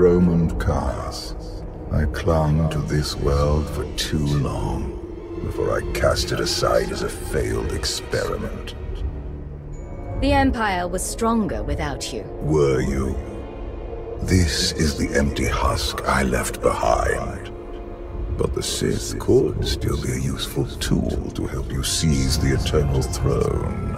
Dromund Kaas. I clung to this world for too long before I cast it aside as a failed experiment. The Empire was stronger without you. Were you? This is the empty husk I left behind. But the Sith could still be a useful tool to help you seize the Eternal Throne.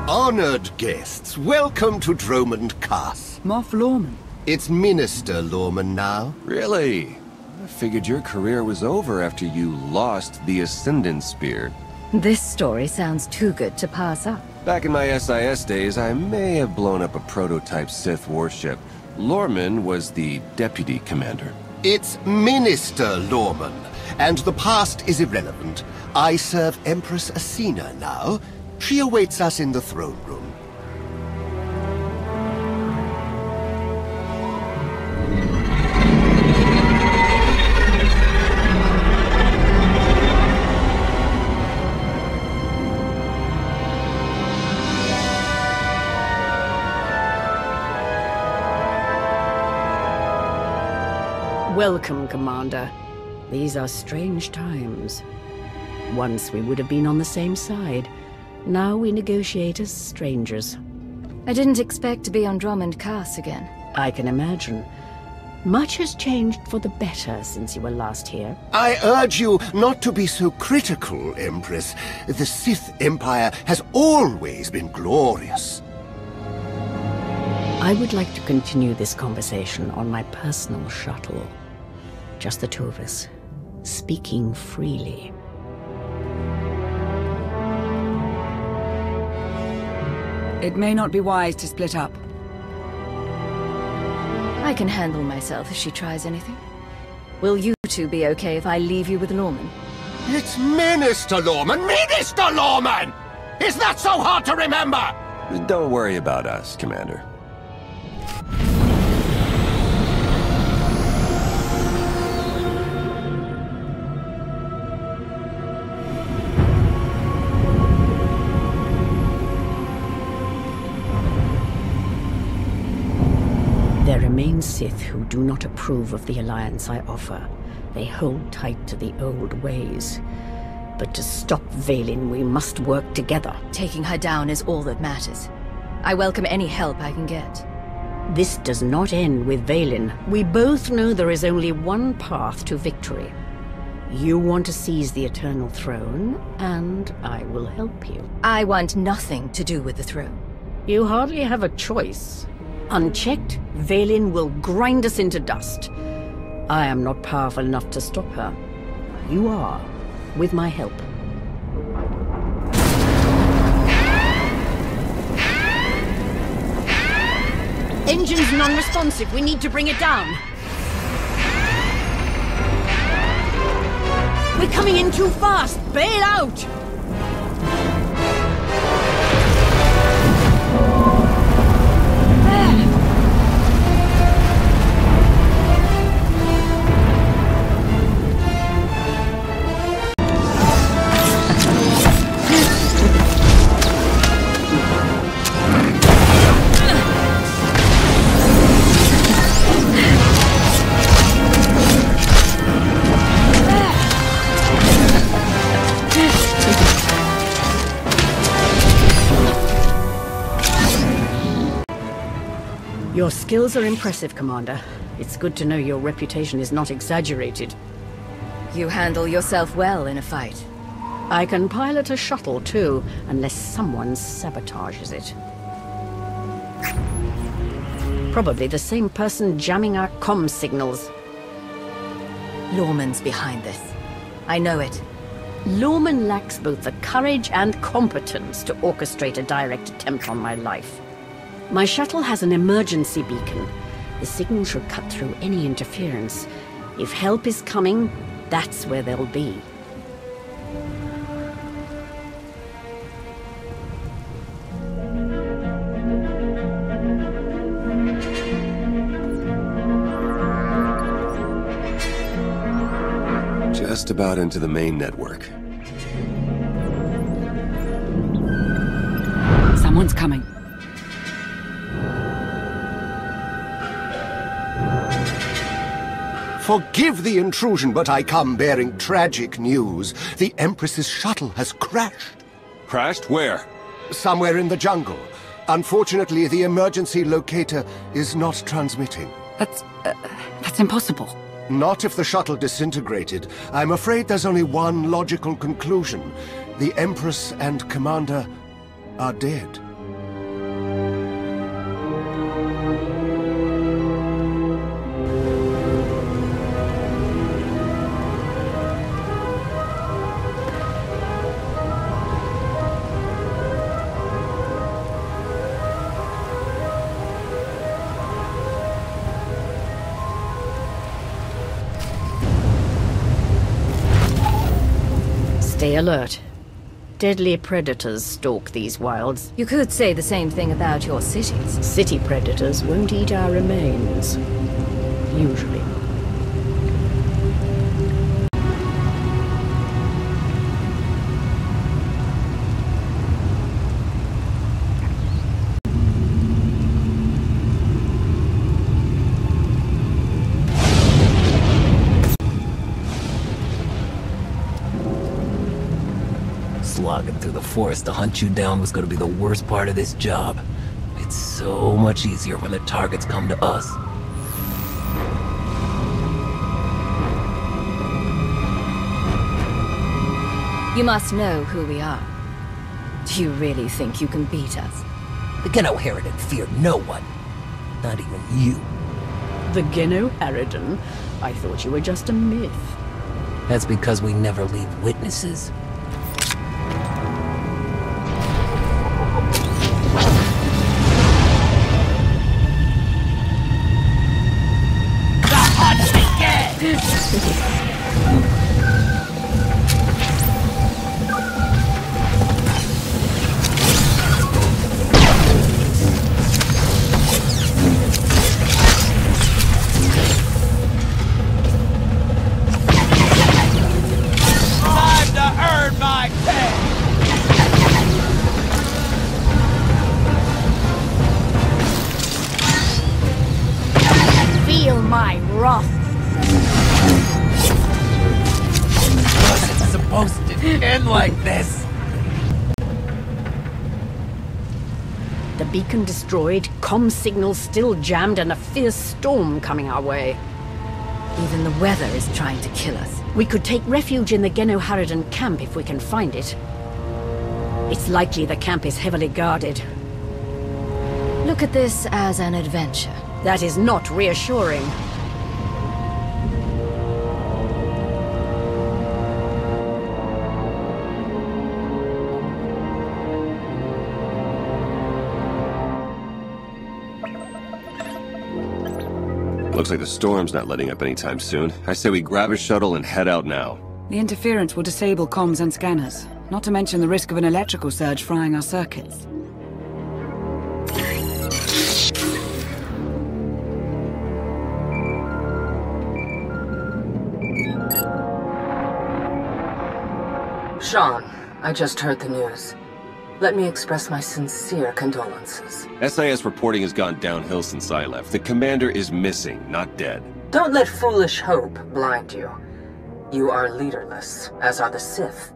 Honored guests, welcome to Dromund Kaas. Moff Lorman. It's Minister Lorman now. Really? I figured your career was over after you lost the Ascendant Spear. This story sounds too good to pass up. Back in my SIS days, I may have blown up a prototype Sith warship. Lorman was the deputy commander. It's Minister Lorman, and the past is irrelevant. I serve Empress Asina now. She awaits us in the throne room. Welcome, Commander. These are strange times. Once we would have been on the same side. Now we negotiate as strangers. I didn't expect to be on Dromund Kaas again. I can imagine. Much has changed for the better since you were last here. I urge you not to be so critical, Empress. The Sith Empire has always been glorious. I would like to continue this conversation on my personal shuttle. Just the two of us, speaking freely. It may not be wise to split up. I can handle myself if she tries anything. Will you two be okay if I leave you with Lorman? It's Minister Lorman! Minister Lorman! Is that so hard to remember? Don't worry about us, Commander. There remain Sith who do not approve of the alliance I offer. They hold tight to the old ways. But to stop Vaylin, we must work together. Taking her down is all that matters. I welcome any help I can get. This does not end with Vaylin. We both know there is only one path to victory. You want to seize the Eternal Throne, and I will help you. I want nothing to do with the throne. You hardly have a choice. Unchecked, Vaylin will grind us into dust. I am not powerful enough to stop her. You are, with my help. Engine's non-responsive. We need to bring it down. We're coming in too fast. Bail out! Your skills are impressive, Commander. It's good to know your reputation is not exaggerated. You handle yourself well in a fight. I can pilot a shuttle, too, unless someone sabotages it. Probably the same person jamming our comm signals. Lorman's behind this. I know it. Lorman lacks both the courage and competence to orchestrate a direct attempt on my life. My shuttle has an emergency beacon. The signal should cut through any interference. If help is coming, that's where they'll be. Just about into the main network. Someone's coming. Forgive the intrusion, but I come bearing tragic news. The Empress's shuttle has crashed. Crashed? Where? Somewhere in the jungle. Unfortunately, the emergency locator is not transmitting. That's impossible. Not if the shuttle disintegrated. I'm afraid there's only one logical conclusion. The Empress and Commander are dead. Stay alert. Deadly predators stalk these wilds. You could say the same thing about your cities. City predators won't eat our remains. Usually. Slogging through the forest to hunt you down was gonna be the worst part of this job. It's so much easier when the targets come to us. You must know who we are. Do you really think you can beat us? The Geno Harridan feared no one. Not even you. The Geno Harridan? I thought you were just a myth. That's because we never leave witnesses. Feel my wrath. Wasn't supposed to end like this. The beacon destroyed, comm signals still jammed, and a fierce storm coming our way. Even the weather is trying to kill us. We could take refuge in the Geno Harridan camp if we can find it. It's likely the camp is heavily guarded. Look at this as an adventure. That is not reassuring. Looks like the storm's not letting up anytime soon. I say we grab a shuttle and head out now. The interference will disable comms and scanners, not to mention the risk of an electrical surge frying our circuits. Sean, I just heard the news. Let me express my sincere condolences. SIS reporting has gone downhill since I left. The commander is missing, not dead. Don't let foolish hope blind you. You are leaderless, as are the Sith.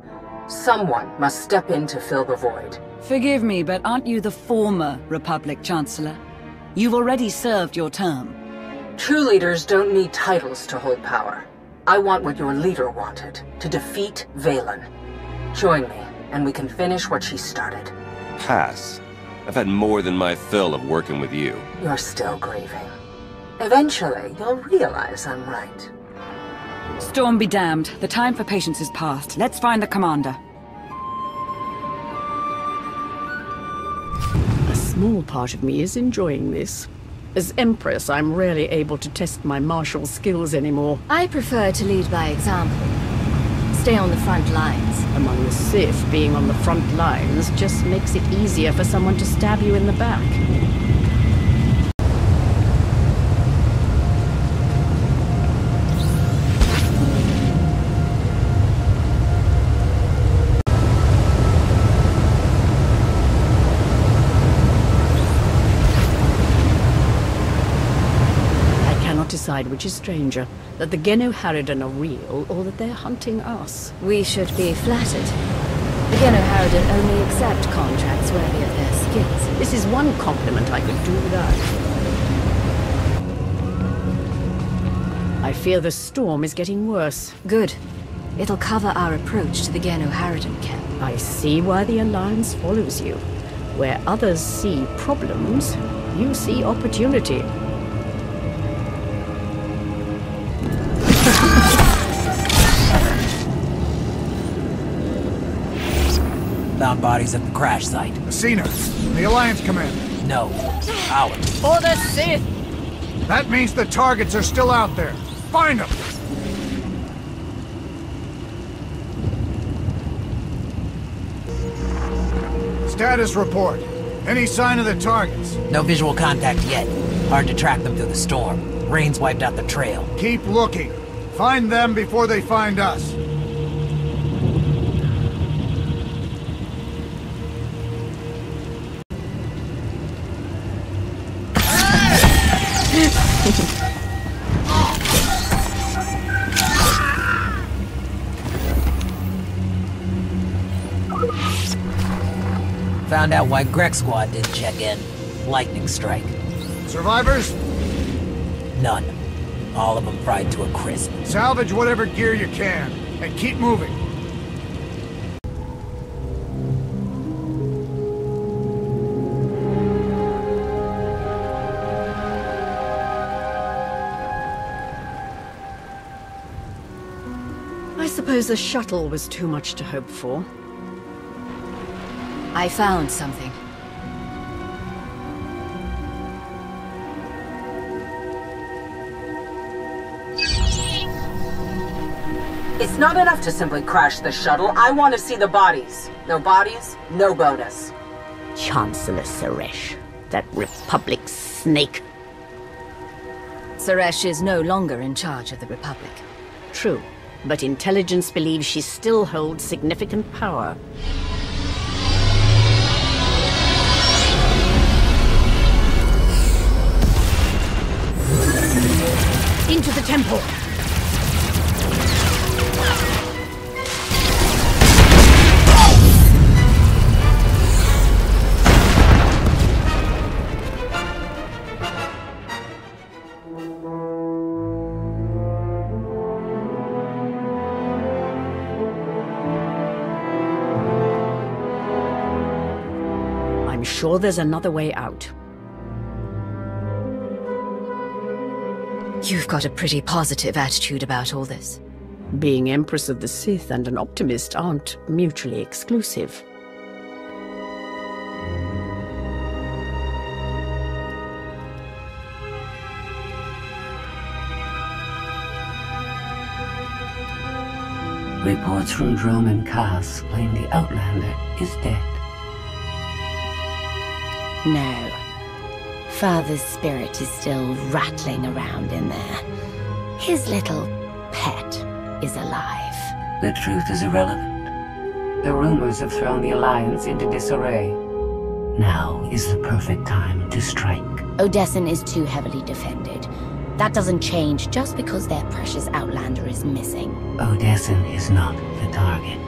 Someone must step in to fill the void. Forgive me, but aren't you the former Republic Chancellor? You've already served your term. True leaders don't need titles to hold power. I want what your leader wanted, to defeat Valen. Join me, and we can finish what she started. Pass. I've had more than my fill of working with you. You're still grieving. Eventually, you'll realize I'm right. Storm be damned. The time for patience is past. Let's find the commander. A small part of me is enjoying this. As Empress, I'm rarely able to test my martial skills anymore. I prefer to lead by example. Stay on the front lines. Among the Sith, being on the front lines just makes it easier for someone to stab you in the back. decide which is stranger, that the Geno Harridan are real, or that they're hunting us. We should be flattered. The Geno Harridan only accept contracts worthy of their skills. This is one compliment I could do without. I fear the storm is getting worse. Good. It'll cover our approach to the Geno Harridan camp. I see why the Alliance follows you. Where others see problems, you see opportunity. Found bodies at the crash site. Asina, the Alliance commander. No, ours. For the Sith! That means the targets are still out there. Find them! Status report. Any sign of the targets? No visual contact yet. Hard to track them through the storm. Rain's wiped out the trail. Keep looking. Find them before they find us. Found out why Greg Squad didn't check in. Lightning strike. Survivors? None. All of them fried to a crisp. Salvage whatever gear you can, and keep moving. I suppose the shuttle was too much to hope for. I found something. It's not enough to simply crash the shuttle. I want to see the bodies. No bodies, no bonus. Chancellor Suresh, that Republic snake. Suresh is no longer in charge of the Republic. True, but intelligence believes she still holds significant power. Into the temple! I'm sure there's another way out. You've got a pretty positive attitude about all this. Being Empress of the Sith and an optimist aren't mutually exclusive. Reports from Drome and Cass claim the Outlander is dead. No. Father's spirit is still rattling around in there. His little pet is alive. The truth is irrelevant. The rumors have thrown the Alliance into disarray. Now is the perfect time to strike. Odessen is too heavily defended. That doesn't change just because their precious Outlander is missing. Odessen is not the target.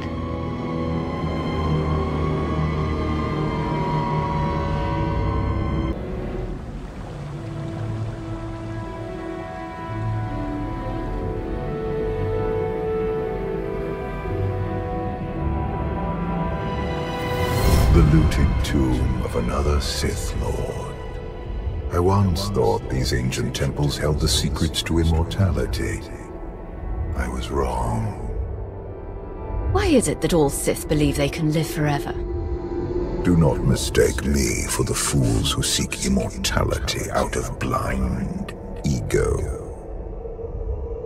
The looted tomb of another Sith Lord. I once thought these ancient temples held the secrets to immortality. I was wrong. Why is it that all Sith believe they can live forever? Do not mistake me for the fools who seek immortality out of blind ego.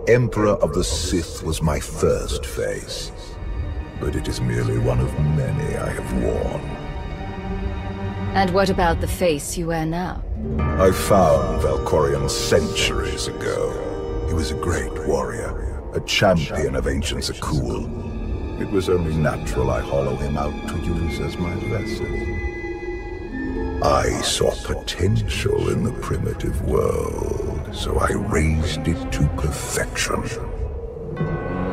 Emperor of the Sith was my first face, but it is merely one of many I have worn. And what about the face you wear now? I found Valkorion centuries ago. He was a great warrior, a champion of ancient Zakul. It was only natural I hollow him out to use as my vessel. I saw potential in the primitive world. so I raised it to perfection.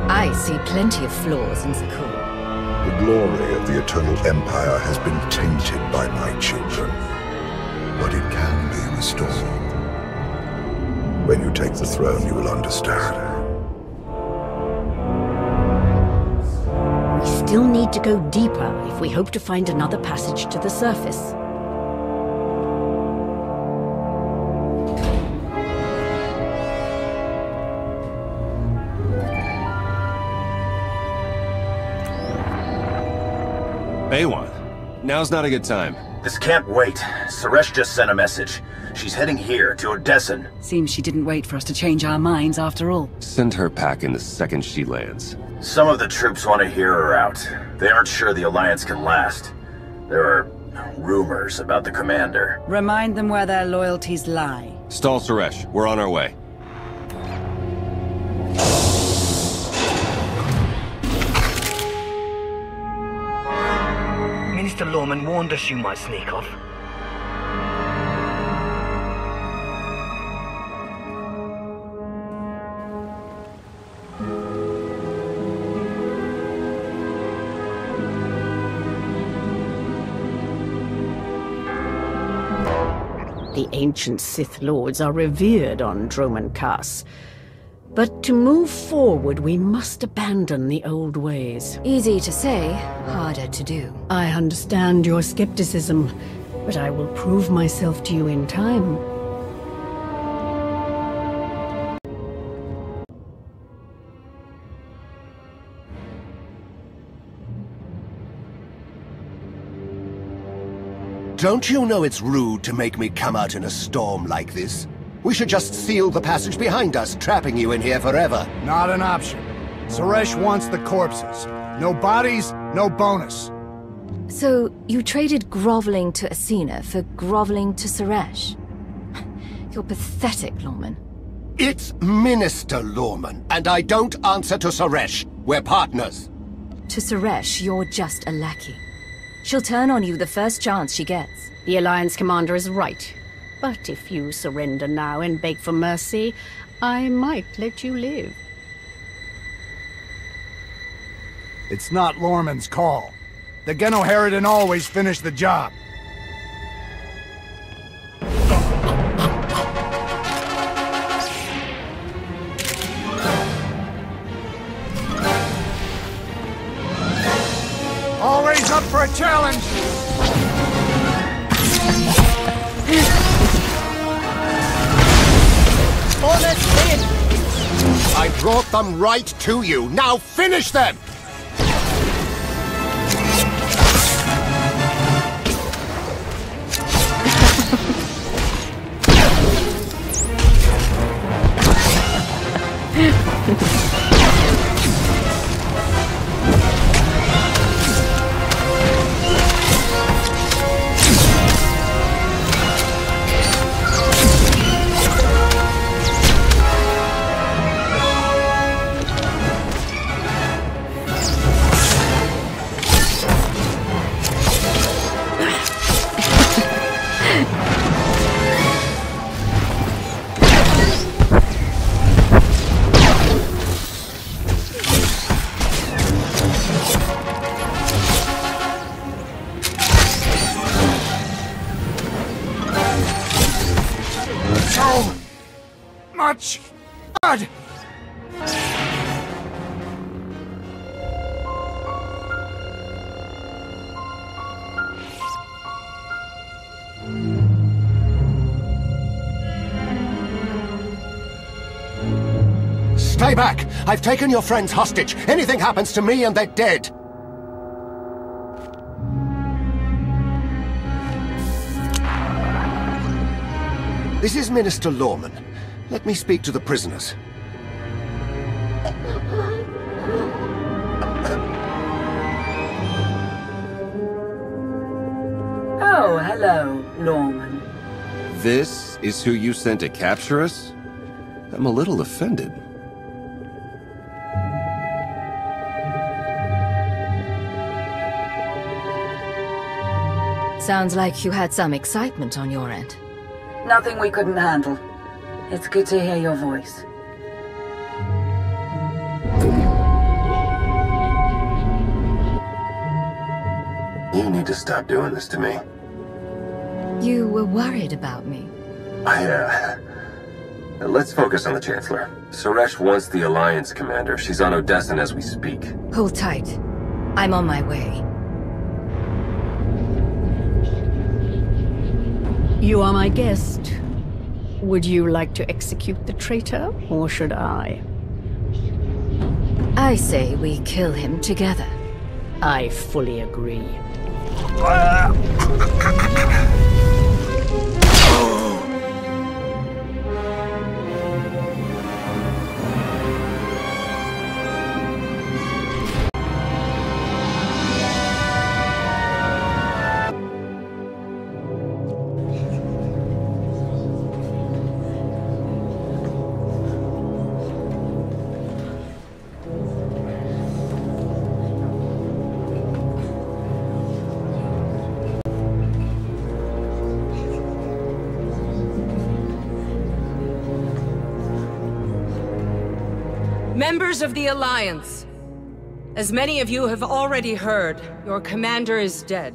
I see plenty of flaws in Zakul. The glory of the Eternal Empire has been tainted by my children, but it can be restored. When you take the throne, you will understand. We still need to go deeper if we hope to find another passage to the surface. Baywan, now's not a good time. This can't wait. Suresh just sent a message. She's heading here, to Odessen. Seems she didn't wait for us to change our minds after all. Send her packing the second she lands. Some of the troops want to hear her out. They aren't sure the Alliance can last. There are rumors about the commander. Remind them where their loyalties lie. Stall Suresh, we're on our way. Minister Lorman warned us you might sneak off. The ancient Sith Lords are revered on Droman Kaas. But to move forward, we must abandon the old ways. Easy to say, harder to do. I understand your skepticism, but I will prove myself to you in time. Don't you know it's rude to make me come out in a storm like this? We should just seal the passage behind us, trapping you in here forever. Not an option. Suresh wants the corpses. No bodies, no bonus. So, you traded groveling to Asina for groveling to Suresh? You're pathetic, Lorman. It's Minister Lorman, and I don't answer to Suresh. We're partners. To Suresh, you're just a lackey. She'll turn on you the first chance she gets. The Alliance commander is right. But if you surrender now and beg for mercy, I might let you live. It's not Lorman's call. The Genoheridan always finish the job. Always up for a challenge! I brought them right to you. Now finish them! Much blood! Stay back! I've taken your friends hostage. Anything happens to me and they're dead. This is Minister Lorman. Let me speak to the prisoners. Oh, hello, Lorman. This is who you sent to capture us? I'm a little offended. Sounds like you had some excitement on your end. Nothing we couldn't handle. It's good to hear your voice. You need to stop doing this to me. You were worried about me. Let's focus on the Chancellor. Suresh wants the Alliance commander. She's on Odessan as we speak. Hold tight. I'm on my way. You are my guest. Would you like to execute the traitor, or should I? I say we kill him together. I fully agree. Members of the Alliance, as many of you have already heard, your commander is dead.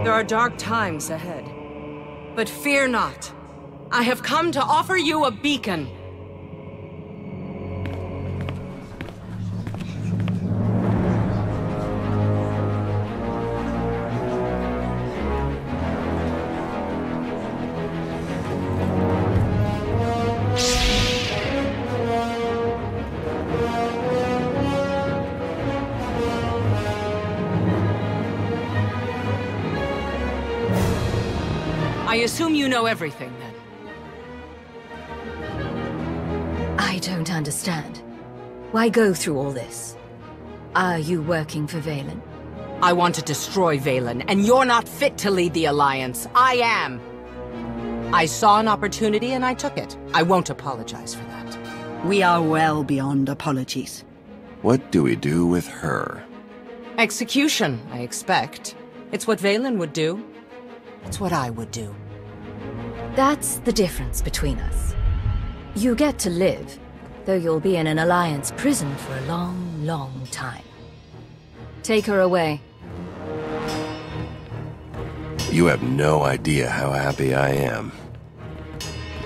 There are dark times ahead, but fear not. I have come to offer you a beacon. I assume you know everything, then. I don't understand. Why go through all this? Are you working for Valen? I want to destroy Valen, and you're not fit to lead the Alliance. I am. I saw an opportunity and I took it. I won't apologize for that. We are well beyond apologies. What do we do with her? Execution, I expect. It's what Valen would do. It's what I would do. That's the difference between us. You get to live, though you'll be in an Alliance prison for a long, long time. Take her away. You have no idea how happy I am.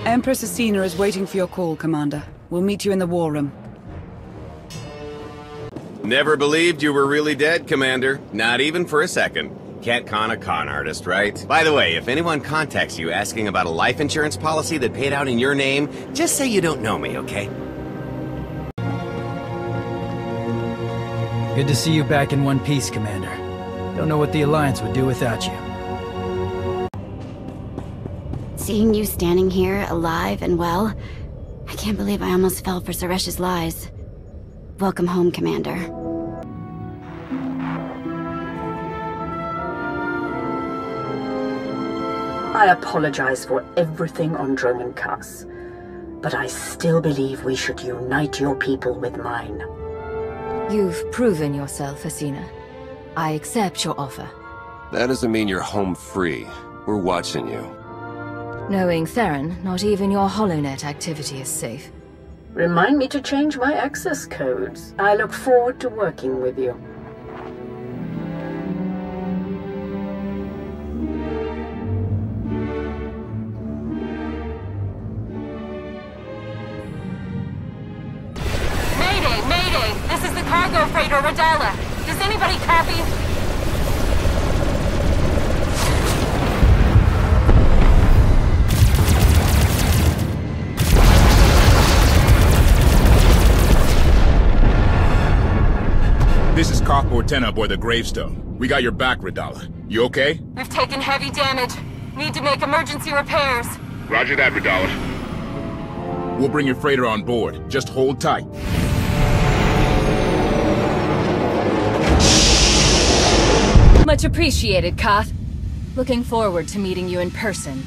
Empress Asina is waiting for your call, Commander. We'll meet you in the war room. Never believed you were really dead, Commander. Not even for a second. Can't con a con artist, right? By the way, if anyone contacts you asking about a life insurance policy that paid out in your name, just say you don't know me, okay? Good to see you back in one piece, Commander. Don't know what the Alliance would do without you. Seeing you standing here, alive and well, I can't believe I almost fell for Suresh's lies. Welcome home, Commander. I apologize for everything on Droman Kaas, but I still believe we should unite your people with mine. You've proven yourself, Asina. I accept your offer. That doesn't mean you're home free. We're watching you. Knowing Theron, not even your HoloNet activity is safe. Remind me to change my access codes. I look forward to working with you. Cargo freighter Radala. Does anybody copy? This is Cockboard 10 aboard the Gravestone. We got your back, Radala. You okay? We've taken heavy damage. Need to make emergency repairs. Roger that, Radala. We'll bring your freighter on board. Just hold tight. Much appreciated, Koth. Looking forward to meeting you in person.